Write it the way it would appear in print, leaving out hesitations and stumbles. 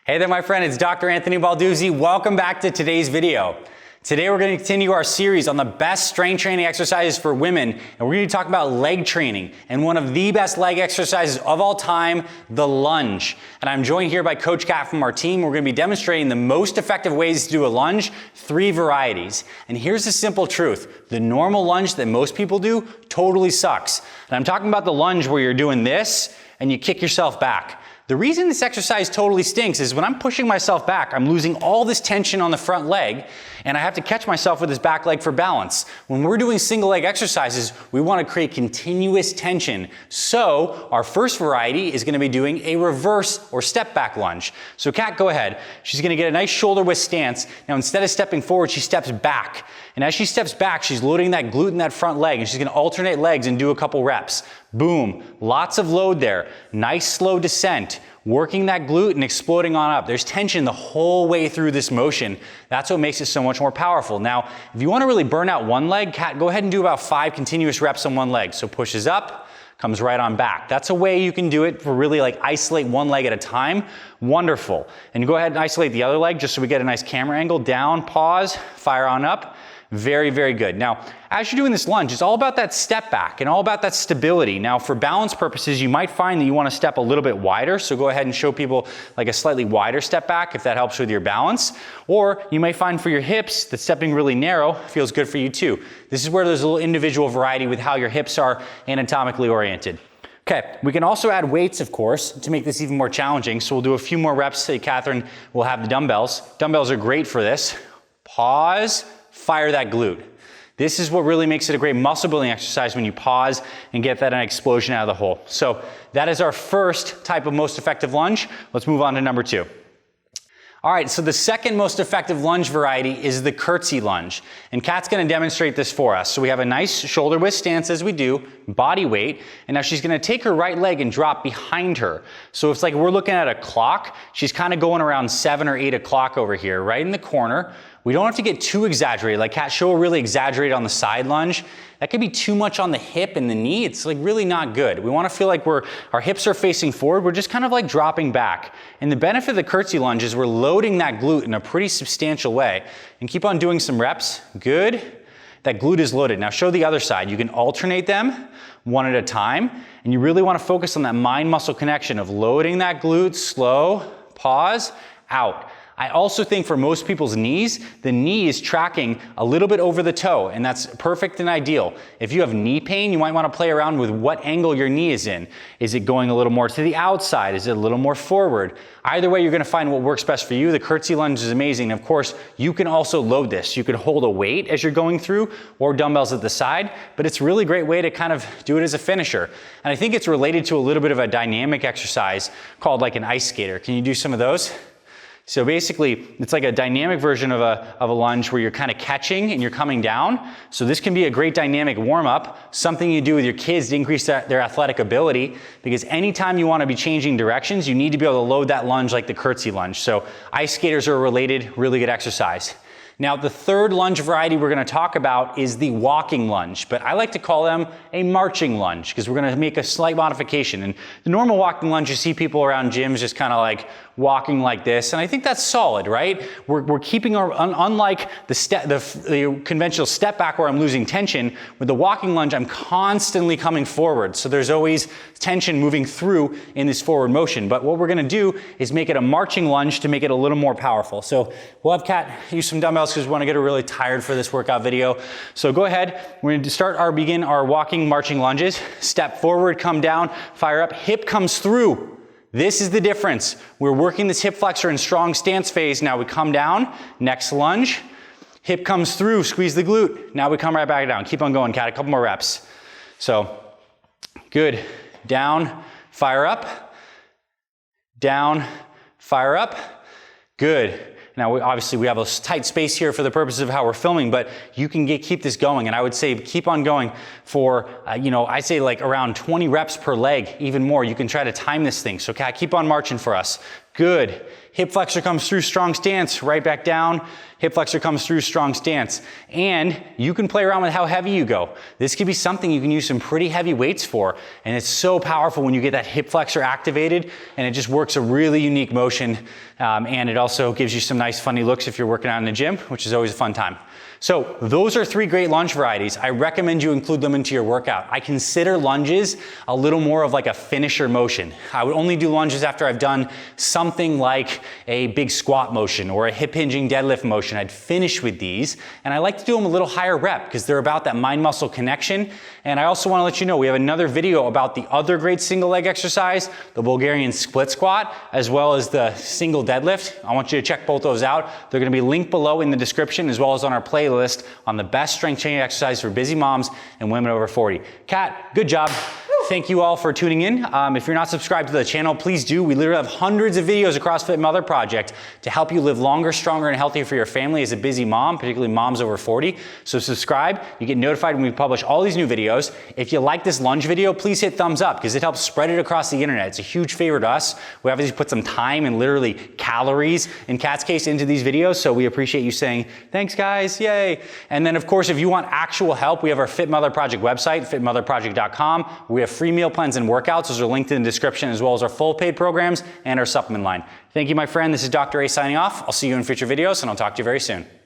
Hey there, my friend, it's Dr. Anthony Balduzzi. Welcome back to today's video. Today we're going to continue our series on the best strength training exercises for women, and we're going to talk about leg training and one of the best leg exercises of all time, the lunge. And I'm joined here by Coach Kat from our team. We're going to be demonstrating the most effective ways to do a lunge, 3 varieties. And here's the simple truth. The normal lunge that most people do totally sucks. And I'm talking about the lunge where you're doing this and you kick yourself back. The reason this exercise totally stinks is when I'm pushing myself back, I'm losing all this tension on the front leg, and I have to catch myself with this back leg for balance. When we're doing single leg exercises, we want to create continuous tension. So our first variety is going to be doing a reverse or step back lunge. So Kat, go ahead. She's going to get a nice shoulder width stance. Now instead of stepping forward, she steps back. And as she steps back, she's loading that glute in that front leg, and she's going to alternate legs and do a couple reps. Boom. Lots of load there. Nice slow descent. Working that glute and exploding on up. There's tension the whole way through this motion. That's what makes it so much more powerful. Now, if you want to really burn out one leg, Kat, go ahead and do about 5 continuous reps on one leg. So pushes up, comes right on back. That's a way you can do it for really like isolate one leg at a time. Wonderful. And go ahead and isolate the other leg just so we get a nice camera angle. Down, pause, fire on up. Very, very good. Now, as you're doing this lunge, it's all about that step back and all about that stability. Now, for balance purposes, you might find that you want to step a little bit wider. So go ahead and show people like a slightly wider step back if that helps with your balance. Or you may find for your hips that stepping really narrow feels good for you too. This is where there's a little individual variety with how your hips are anatomically oriented. Okay, we can also add weights, of course, to make this even more challenging. So we'll do a few more reps. Say Catherine will have the dumbbells. Dumbbells are great for this. Pause. Fire that glute. This is what really makes it a great muscle building exercise when you pause and get that explosion out of the hole. So that is our first type of most effective lunge. Let's move on to number 2. All right, so the second most effective lunge variety is the curtsy lunge. And Kat's going to demonstrate this for us. So we have a nice shoulder width stance as we do, body weight, and now she's going to take her right leg and drop behind her. So it's like we're looking at a clock. She's kind of going around 7 or 8 o'clock over here, right in the corner. We don't have to get too exaggerated. Like Kat, she'll really exaggerate on the side lunge. That could be too much on the hip and the knee. It's like really not good. We want to feel like our hips are facing forward. We're just kind of like dropping back. And the benefit of the curtsy lunge is we're loading that glute in a pretty substantial way. And keep on doing some reps. Good. That glute is loaded. Now show the other side. You can alternate them one at a time. And you really want to focus on that mind-muscle connection of loading that glute, slow, pause, out. I also think for most people's knees, the knee is tracking a little bit over the toe, and that's perfect and ideal. If you have knee pain, you might want to play around with what angle your knee is in. Is it going a little more to the outside? Is it a little more forward? Either way, you're going to find what works best for you. The curtsy lunge is amazing. And of course, you can also load this. You can hold a weight as you're going through or dumbbells at the side, but it's a really great way to kind of do it as a finisher. And I think it's related to a little bit of a dynamic exercise called like an ice skater. Can you do some of those? So basically, it's like a dynamic version of a lunge where you're kind of catching and you're coming down. So this can be a great dynamic warm-up, something you do with your kids to increase their athletic ability, because anytime you want to be changing directions, you need to be able to load that lunge like the curtsy lunge. So ice skaters are a related, really good exercise. Now, the third lunge variety we're going to talk about is the walking lunge, but I like to call them a marching lunge because we're going to make a slight modification. And the normal walking lunge, you see people around gyms just kind of like walking like this, and I think that's solid, right? We're keeping our, unlike the conventional step back where I'm losing tension, with the walking lunge, I'm constantly coming forward. So there's always tension moving through in this forward motion. But what we're going to do is make it a marching lunge to make it a little more powerful. So we'll have Kat use some dumbbells because we want to get her really tired for this workout video. So go ahead. We're going to begin our walking marching lunges. Step forward, come down, fire up, hip comes through. This is the difference. We're working this hip flexor in strong stance phase. Now we come down, next lunge, hip comes through, squeeze the glute. Now we come right back down. Keep on going, Kat, a couple more reps. So, good. Down, fire up. Down, fire up. Good. Now, obviously, we have a tight space here for the purposes of how we're filming, but you can keep this going. And I would say keep on going for, I say like around 20 reps per leg, even more. You can try to time this thing. So, Kat, keep on marching for us. Good. Hip flexor comes through, strong stance, right back down. hip flexor comes through, strong stance. And you can play around with how heavy you go. This could be something you can use some pretty heavy weights for, and it's so powerful when you get that hip flexor activated, and it just works a really unique motion, and it also gives you some nice funny looks if you're working out in the gym, which is always a fun time. So those are 3 great lunge varieties. I recommend you include them into your workout. I consider lunges a little more of like a finisher motion. I would only do lunges after I've done something like a big squat motion or a hip hinging deadlift motion. I'd finish with these, and I like to do them a little higher rep because they're about that mind muscle connection. And I also want to let you know we have another video about the other great single leg exercise, the Bulgarian split squat, as well as the single deadlift. I want you to check both those out. They're going to be linked below in the description, as well as on our playlist on the best strength training exercise for busy moms and women over 40. Kat, good job. Thank you all for tuning in. If you're not subscribed to the channel, please do. We literally have hundreds of videos across Fit Mother Project to help you live longer, stronger, and healthier for your family as a busy mom, particularly moms over 40. So subscribe. You get notified when we publish all these new videos. If you like this lunge video, please hit thumbs up because it helps spread it across the internet. It's a huge favor to us. We obviously put some time and literally calories, in Kat's case, into these videos. So we appreciate you saying, thanks guys, yay. And then of course, if you want actual help, we have our Fit Mother Project website, fitmotherproject.com. We have free meal plans and workouts. Those are linked in the description, as well as our full paid programs and our supplement line. Thank you, my friend. This is Dr. A signing off. I'll see you in future videos, and I'll talk to you very soon.